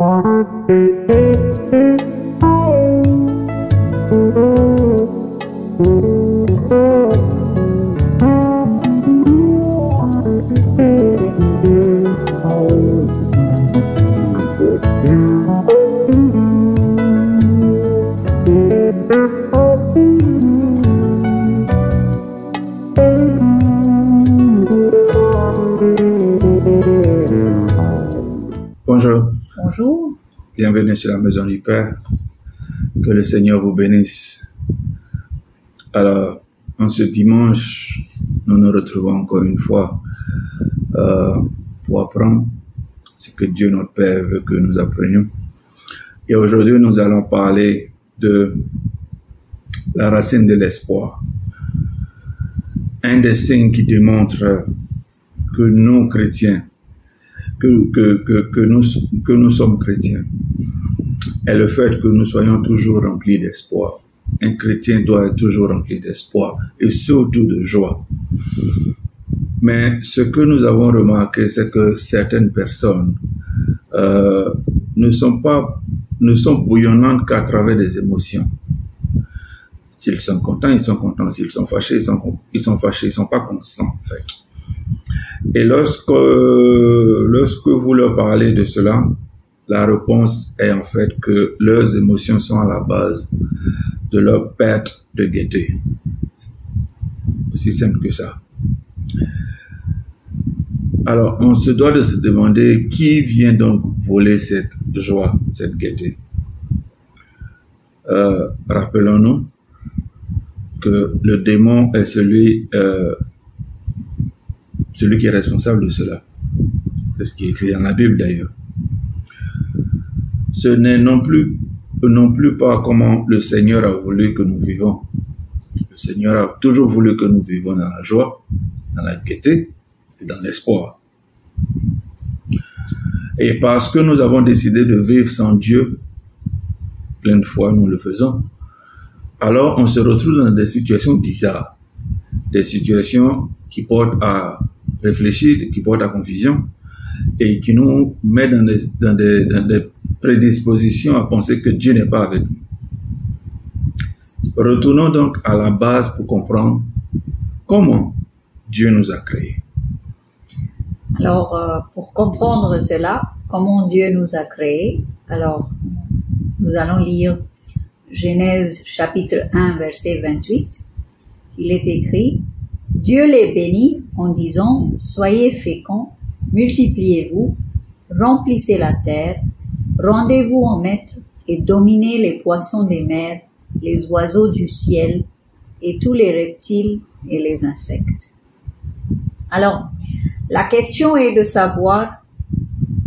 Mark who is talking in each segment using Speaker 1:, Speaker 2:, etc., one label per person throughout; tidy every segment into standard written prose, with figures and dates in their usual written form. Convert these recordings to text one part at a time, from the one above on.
Speaker 1: Bonjour.
Speaker 2: Bonjour.
Speaker 1: Bienvenue sur la Maison du Père. Que le Seigneur vous bénisse. Alors, en ce dimanche, nous nous retrouvons encore une fois pour apprendre ce que Dieu notre Père veut que nous apprenions. Et aujourd'hui, nous allons parler de la racine de l'espoir. Un des signes qui démontre que nous, chrétiens, que nous sommes chrétiens, est le fait que nous soyons toujours remplis d'espoir. Un chrétien doit être toujours rempli d'espoir et surtout de joie. Mais ce que nous avons remarqué, c'est que certaines personnes ne sont bouillonnantes qu'à travers des émotions. S'ils sont contents, ils sont contents. S'ils sont fâchés, ils sont fâchés. Ils ne sont pas constants, en fait. Et lorsque vous leur parlez de cela, la réponse est en fait que leurs émotions sont à la base de leur perte de gaieté. Aussi simple que ça. Alors, on se doit de se demander qui vient donc voler cette joie, cette gaieté. Rappelons-nous que le démon est celui qui est responsable de cela. C'est ce qui est écrit dans la Bible d'ailleurs. Ce n'est non plus pas comment le Seigneur a voulu que nous vivons. Le Seigneur a toujours voulu que nous vivions dans la joie, dans la gaieté et dans l'espoir. Et parce que nous avons décidé de vivre sans Dieu, plein de fois nous le faisons, alors on se retrouve dans des situations bizarres, des situations qui portent à réfléchir, qui portent à confusion et qui nous mettent dans des prédispositions à penser que Dieu n'est pas avec nous. Retournons donc à la base pour comprendre comment Dieu nous a créés.
Speaker 2: Alors, pour comprendre cela, comment Dieu nous a créés, alors nous allons lire Genèse chapitre 1, verset 28. Il est écrit: Dieu les bénit en disant: soyez féconds, multipliez-vous, remplissez la terre, rendez-vous en maître et dominez les poissons des mers, les oiseaux du ciel et tous les reptiles et les insectes. Alors, la question est de savoir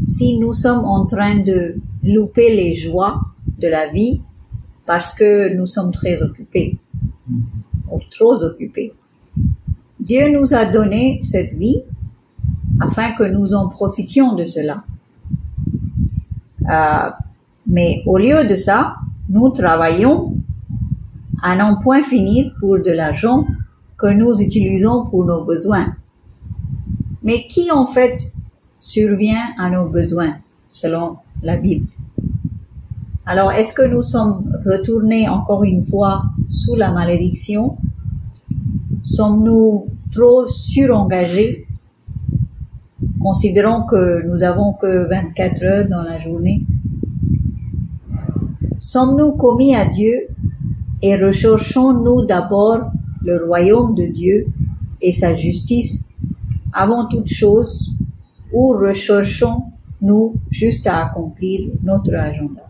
Speaker 2: si nous sommes en train de louper les joies de la vie parce que nous sommes très occupés ou trop occupés. Dieu nous a donné cette vie afin que nous en profitions de cela. Mais au lieu de ça, nous travaillons à n'en point finir pour de l'argent que nous utilisons pour nos besoins. Mais qui en fait survient à nos besoins selon la Bible? Alors, est-ce que nous sommes retournés encore une fois sous la malédiction? Sommes-nous trop surengagés? Considérons que nous avons que 24 heures dans la journée. Sommes-nous commis à Dieu et recherchons-nous d'abord le royaume de Dieu et sa justice avant toute chose, ou recherchons-nous juste à accomplir notre agenda?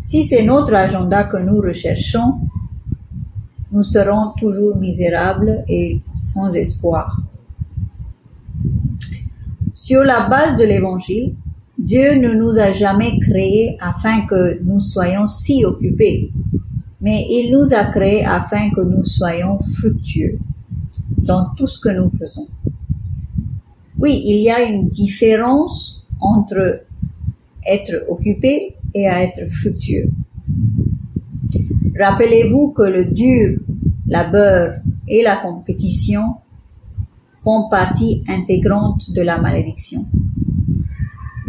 Speaker 2: Si c'est notre agenda que nous recherchons, nous serons toujours misérables et sans espoir. Sur la base de l'Évangile, Dieu ne nous a jamais créés afin que nous soyons si occupés, mais il nous a créés afin que nous soyons fructueux dans tout ce que nous faisons. Oui, il y a une différence entre être occupé et être fructueux. Rappelez-vous que le dur labeur et la compétition font partie intégrante de la malédiction.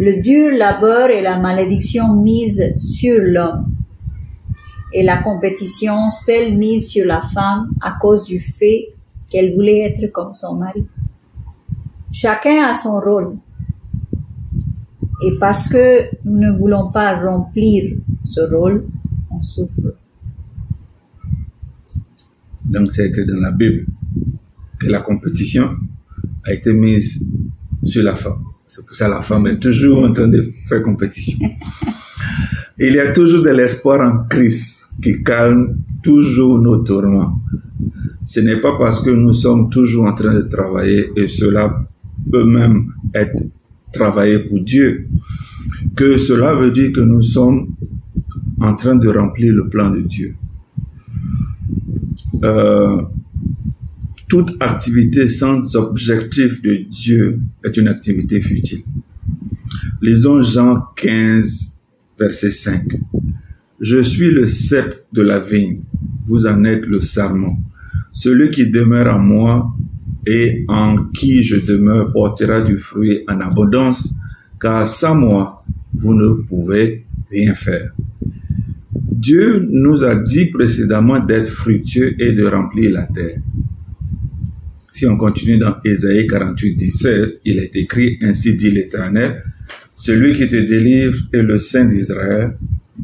Speaker 2: le dur labeur et la malédiction mise sur l'homme, et la compétition, celle mise sur la femme à cause du fait qu'elle voulait être comme son mari. Chacun a son rôle. Et parce que nous ne voulons pas remplir ce rôle, on souffre.
Speaker 1: Donc c'est écrit dans la Bible que la compétition a été mise sur la femme. C'est pour ça que la femme est toujours en train de faire compétition. Il y a toujours de l'espoir en Christ qui calme toujours nos tourments. Ce n'est pas parce que nous sommes toujours en train de travailler, et cela peut même être travailler pour Dieu, que cela veut dire que nous sommes en train de remplir le plan de Dieu. Toute activité sans objectif de Dieu est une activité futile. Lisons Jean 15, verset 5. Je suis le cep de la vigne, vous en êtes le sarment. Celui qui demeure en moi et en qui je demeure portera du fruit en abondance, car sans moi, vous ne pouvez rien faire. Dieu nous a dit précédemment d'être fructueux et de remplir la terre. Si on continue dans Ésaïe 48, 17, il est écrit, ainsi dit l'Éternel, celui qui te délivre est le Saint d'Israël.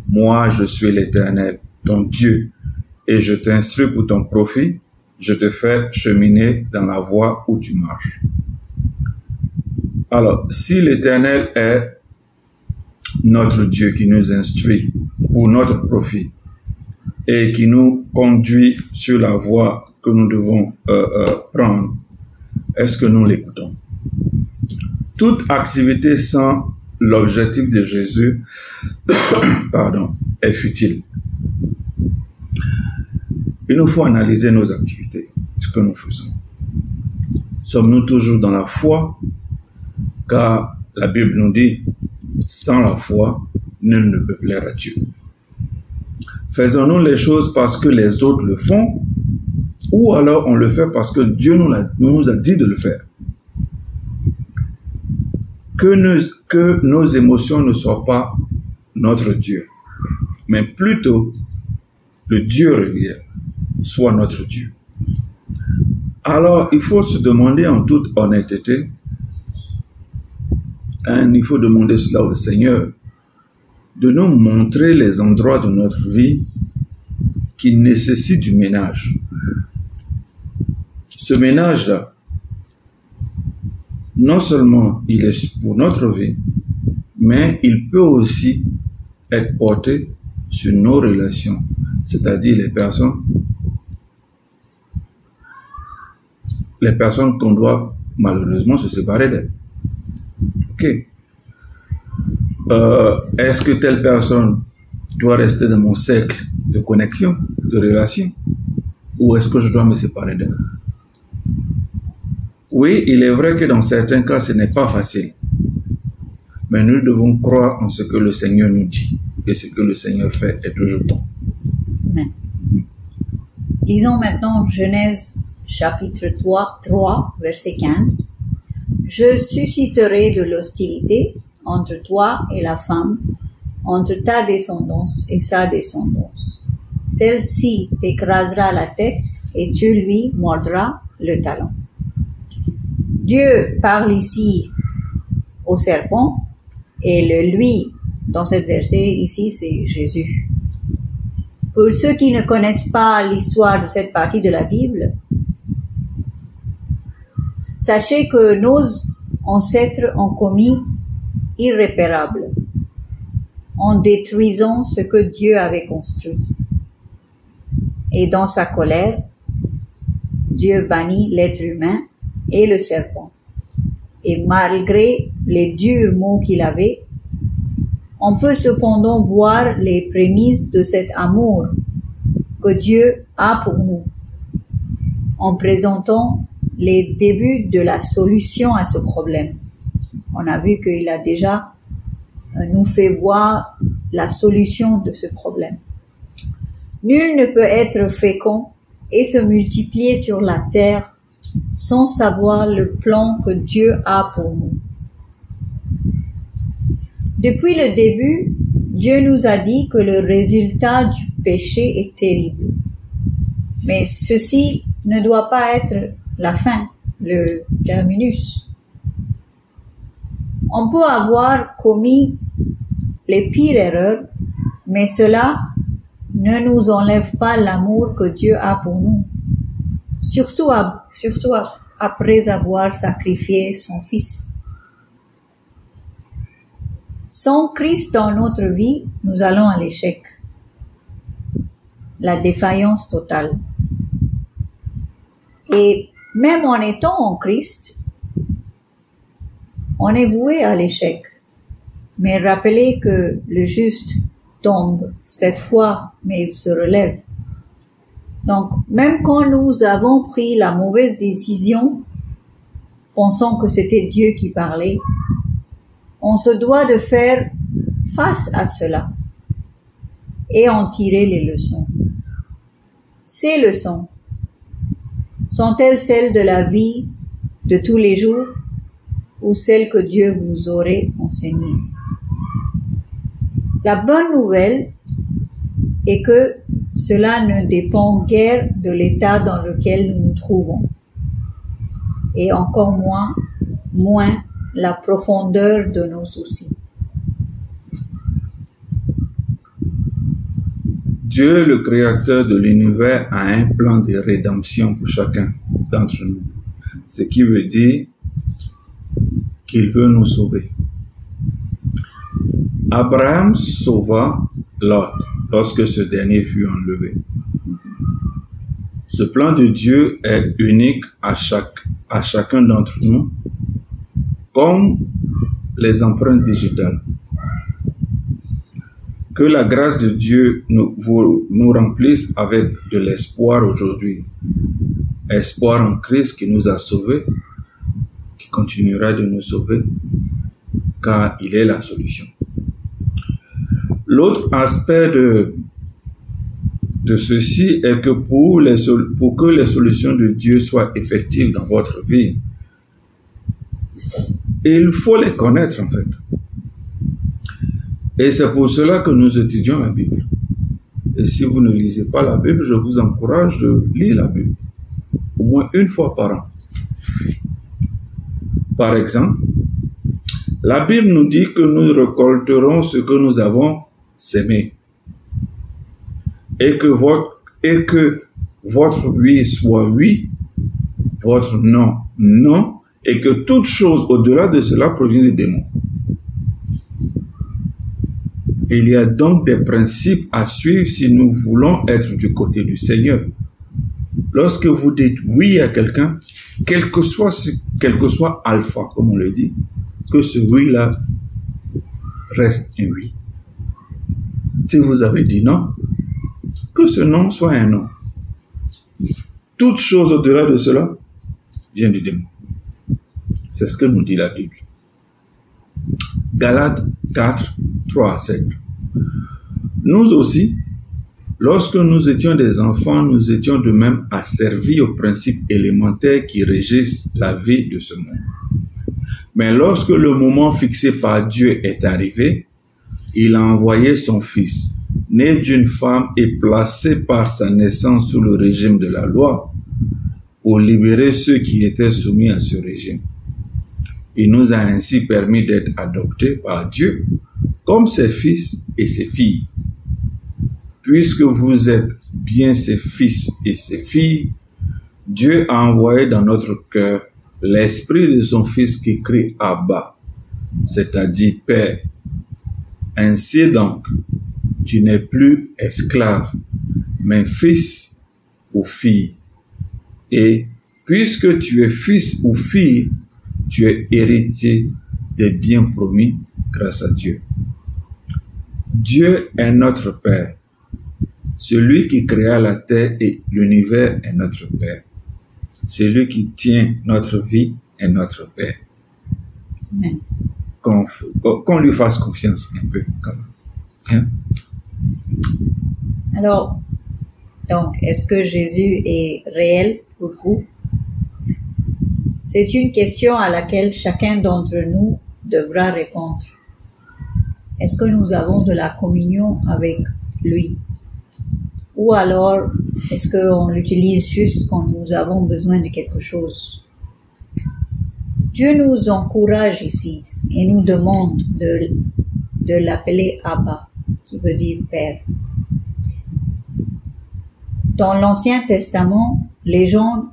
Speaker 1: Moi, je suis l'Éternel, ton Dieu, et je t'instruis pour ton profit, je te fais cheminer dans la voie où tu marches. Alors, si l'Éternel est notre Dieu qui nous instruit pour notre profit et qui nous conduit sur la voie que nous devons prendre, est-ce que nous l'écoutons? Toute activité sans l'objectif de Jésus est futile. Il nous faut analyser nos activités, ce que nous faisons. Sommes-nous toujours dans la foi? Car la Bible nous dit, sans la foi, nul ne peut plaire à Dieu. Faisons-nous les choses parce que les autres le font, ou alors on le fait parce que Dieu nous a dit de le faire? Que nos émotions ne soient pas notre Dieu, mais plutôt le Dieu réel soit notre Dieu. Alors, il faut se demander en toute honnêteté, il faut demander cela au Seigneur, de nous montrer les endroits de notre vie qui nécessitent du ménage. Ce ménage-là, non seulement il est pour notre vie, mais il peut aussi être porté sur nos relations, c'est-à-dire les personnes qu'on doit malheureusement se séparer d'elles. Ok. Est-ce que telle personne doit rester dans mon cercle de connexion, de relation, ou est-ce que je dois me séparer d'elle? Oui, il est vrai que dans certains cas, ce n'est pas facile. Mais nous devons croire en ce que le Seigneur nous dit. Et ce que le Seigneur fait est toujours bon.
Speaker 2: Amen. Lisons maintenant Genèse chapitre 3, verset 15. Je susciterai de l'hostilité entre toi et la femme, entre ta descendance et sa descendance. Celle-ci t'écrasera la tête et tu lui mordras le talon. Dieu parle ici au serpent et le lui, dans cette verset ici, c'est Jésus. Pour ceux qui ne connaissent pas l'histoire de cette partie de la Bible, sachez que nos ancêtres ont commis irréparable en détruisant ce que Dieu avait construit. Et dans sa colère, Dieu bannit l'être humain et le serpent. Et malgré les durs mots qu'il avait, on peut cependant voir les prémices de cet amour que Dieu a pour nous, en présentant les débuts de la solution à ce problème. On a vu qu'il a déjà nous fait voir la solution de ce problème. Nul ne peut être fécond et se multiplier sur la terre sans savoir le plan que Dieu a pour nous. Depuis le début, Dieu nous a dit que le résultat du péché est terrible. Mais ceci ne doit pas être la fin, le terminus. On peut avoir commis les pires erreurs, mais cela ne nous enlève pas l'amour que Dieu a pour nous. Surtout après avoir sacrifié son Fils. Sans Christ dans notre vie, nous allons à l'échec. La défaillance totale. Et même en étant en Christ, on est voué à l'échec. Mais rappelez que le juste tombe 7 fois, mais il se relève. Donc, même quand nous avons pris la mauvaise décision, pensant que c'était Dieu qui parlait, on se doit de faire face à cela et en tirer les leçons. Ces leçons sont-elles celles de la vie de tous les jours ou celles que Dieu vous aurait enseignées? La bonne nouvelle est que cela ne dépend guère de l'état dans lequel nous nous trouvons, et encore moins la profondeur de nos soucis.
Speaker 1: Dieu, le créateur de l'univers, a un plan de rédemption pour chacun d'entre nous. Ce qui veut dire qu'il veut nous sauver. Abraham sauva Lot lorsque ce dernier fut enlevé. Ce plan de Dieu est unique à chacun d'entre nous, comme les empreintes digitales. Que la grâce de Dieu nous remplisse avec de l'espoir aujourd'hui. Espoir en Christ qui nous a sauvés, qui continuera de nous sauver, car il est la solution. L'autre aspect de ceci est que pour que les solutions de Dieu soient effectives dans votre vie, il faut les connaître en fait. Et c'est pour cela que nous étudions la Bible. Et si vous ne lisez pas la Bible, je vous encourage de lire la Bible. Au moins une fois par an. Par exemple, la Bible nous dit que nous récolterons ce que nous avons sémé. Et que votre oui soit oui, votre non, non, et que toute chose au-delà de cela provient des démons. Il y a donc des principes à suivre si nous voulons être du côté du Seigneur. Lorsque vous dites oui à quelqu'un, quel que soit alpha, comme on le dit, que ce oui-là reste un oui. Si vous avez dit non, que ce non soit un non. Toute chose au-delà de cela vient du démon. C'est ce que nous dit la Bible. Galates 4, 3 à 7. Nous aussi, lorsque nous étions des enfants, nous étions de même asservis aux principes élémentaires qui régissent la vie de ce monde. Mais lorsque le moment fixé par Dieu est arrivé, il a envoyé son Fils, né d'une femme et placé par sa naissance sous le régime de la loi, pour libérer ceux qui étaient soumis à ce régime. Il nous a ainsi permis d'être adoptés par Dieu comme ses fils et ses filles. Puisque vous êtes bien ses fils et ses filles, Dieu a envoyé dans notre cœur l'esprit de son Fils qui crie « Abba », c'est-à-dire « Père ». Ainsi donc, tu n'es plus esclave, mais fils ou fille. Et puisque tu es fils ou fille, tu es héritier des biens promis grâce à Dieu. Dieu est notre Père. Celui qui créa la terre et l'univers est notre Père. Celui qui tient notre vie est notre Père.
Speaker 2: Amen.
Speaker 1: Qu'on lui fasse confiance un peu, quand même. Hein?
Speaker 2: Alors, donc, est-ce que Jésus est réel pour vous? C'est une question à laquelle chacun d'entre nous devra répondre. est-ce que nous avons de la communion avec lui? Ou alors, est-ce qu'on l'utilise juste quand nous avons besoin de quelque chose? Dieu nous encourage ici et nous demande de l'appeler Abba, qui veut dire Père. Dans l'Ancien Testament, les gens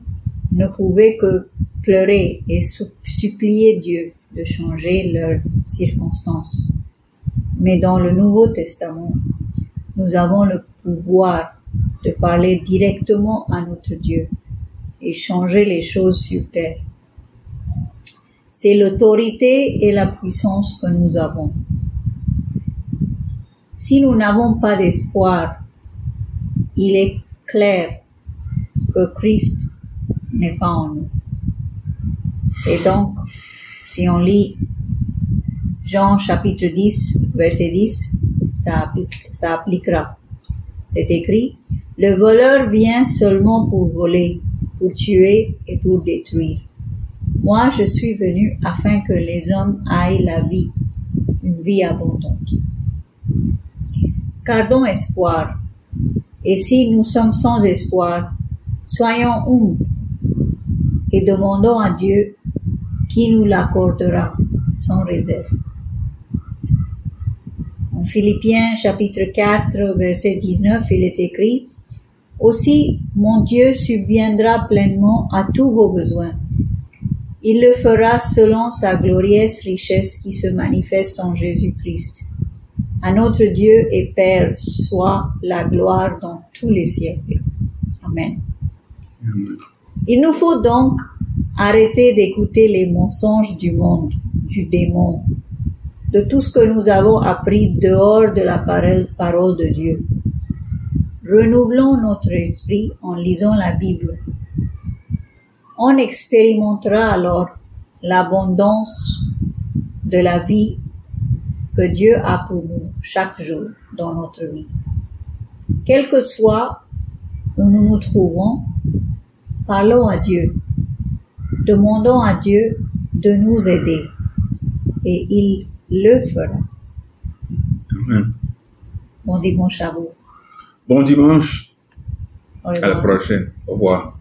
Speaker 2: ne pouvaient que pleurer et supplier Dieu de changer leurs circonstances. Mais dans le Nouveau Testament, nous avons le pouvoir de parler directement à notre Dieu et changer les choses sur terre. C'est l'autorité et la puissance que nous avons. Si nous n'avons pas d'espoir, il est clair que Christ n'est pas en nous. Et donc, si on lit Jean chapitre 10, verset 10, ça appliquera. C'est écrit, « Le voleur vient seulement pour voler, pour tuer et pour détruire. Moi, je suis venu afin que les hommes aient la vie, une vie abondante. » Gardons espoir. Et si nous sommes sans espoir, soyons humbles et demandons à Dieu qui nous l'accordera sans réserve. En Philippiens chapitre 4, verset 19, il est écrit « Aussi mon Dieu subviendra pleinement à tous vos besoins. Il le fera selon sa glorieuse richesse qui se manifeste en Jésus-Christ. À notre Dieu et Père soit la gloire dans tous les siècles. Amen. » Il nous faut donc arrêter d'écouter les mensonges du monde, du démon, de tout ce que nous avons appris dehors de la parole de Dieu. Renouvelons notre esprit en lisant la Bible. On expérimentera alors l'abondance de la vie que Dieu a pour nous chaque jour dans notre vie. Quel que soit où nous nous trouvons, parlons à Dieu. Demandons à Dieu de nous aider et il le fera.
Speaker 1: Amen.
Speaker 2: Bon dimanche à vous.
Speaker 1: Bon dimanche.
Speaker 2: Au
Speaker 1: À
Speaker 2: revoir.
Speaker 1: la prochaine. Au revoir.